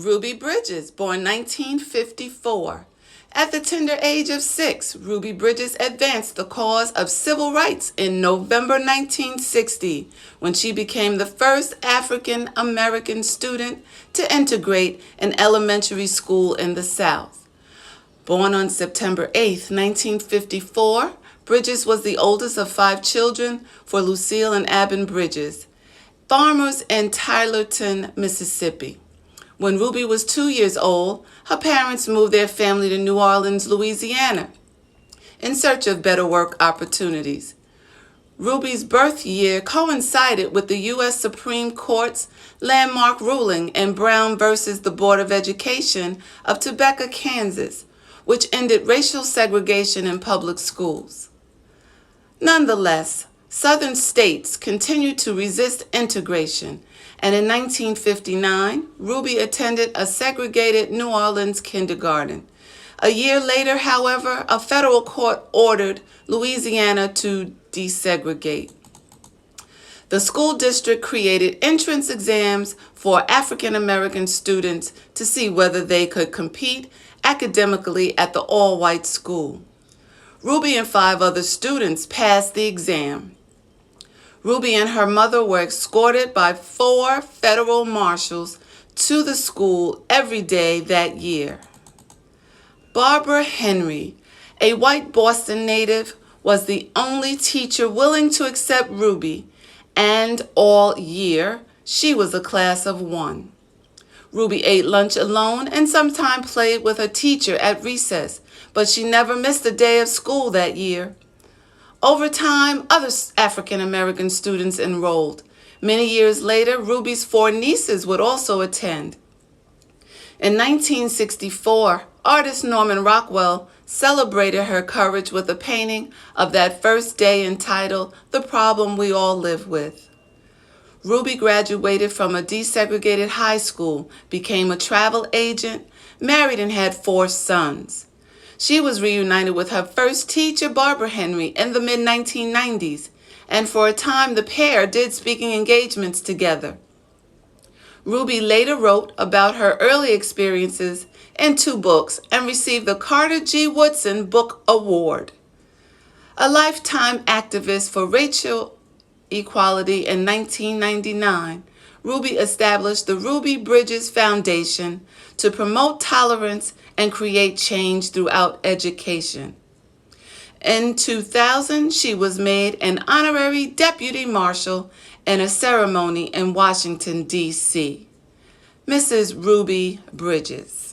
Ruby Bridges, born 1954. At the tender age of 6, Ruby Bridges advanced the cause of civil rights in November 1960 when she became the first African American student to integrate an elementary school in the South. Born on September 8, 1954, Bridges was the oldest of 5 children for Lucille and Abin Bridges, farmers in Tylerton, Mississippi. When Ruby was 2 years old, her parents moved their family to New Orleans, Louisiana, in search of better work opportunities. Ruby's birth year coincided with the U.S. Supreme Court's landmark ruling in Brown versus the Board of Education of Topeka, Kansas, which ended racial segregation in public schools. Nonetheless, Southern states continued to resist integration, and in 1959, Ruby attended a segregated New Orleans kindergarten. A year later, however, a federal court ordered Louisiana to desegregate. The school district created entrance exams for African American students to see whether they could compete academically at the all-white school. Ruby and 5 other students passed the exam. Ruby and her mother were escorted by 4 federal marshals to the school every day that year. Barbara Henry, a white Boston native, was the only teacher willing to accept Ruby, and all year she was a class of 1. Ruby ate lunch alone and sometimes played with her teacher at recess, but she never missed a day of school that year. Over time, other African American students enrolled. Many years later, Ruby's 4 nieces would also attend. In 1964, artist Norman Rockwell celebrated her courage with a painting of that first day entitled "The Problem We All Live With." Ruby graduated from a desegregated high school, became a travel agent, married, and had 4 sons. She was reunited with her first teacher, Barbara Henry, in the mid-1990s, and for a time the pair did speaking engagements together. Ruby later wrote about her early experiences in 2 books and received the Carter G. Woodson Book Award. A lifetime activist for racial equality in 1999, Ruby established the Ruby Bridges Foundation to promote tolerance and create change throughout education. In 2000, she was made an honorary deputy marshal in a ceremony in Washington, D.C. Mrs. Ruby Bridges.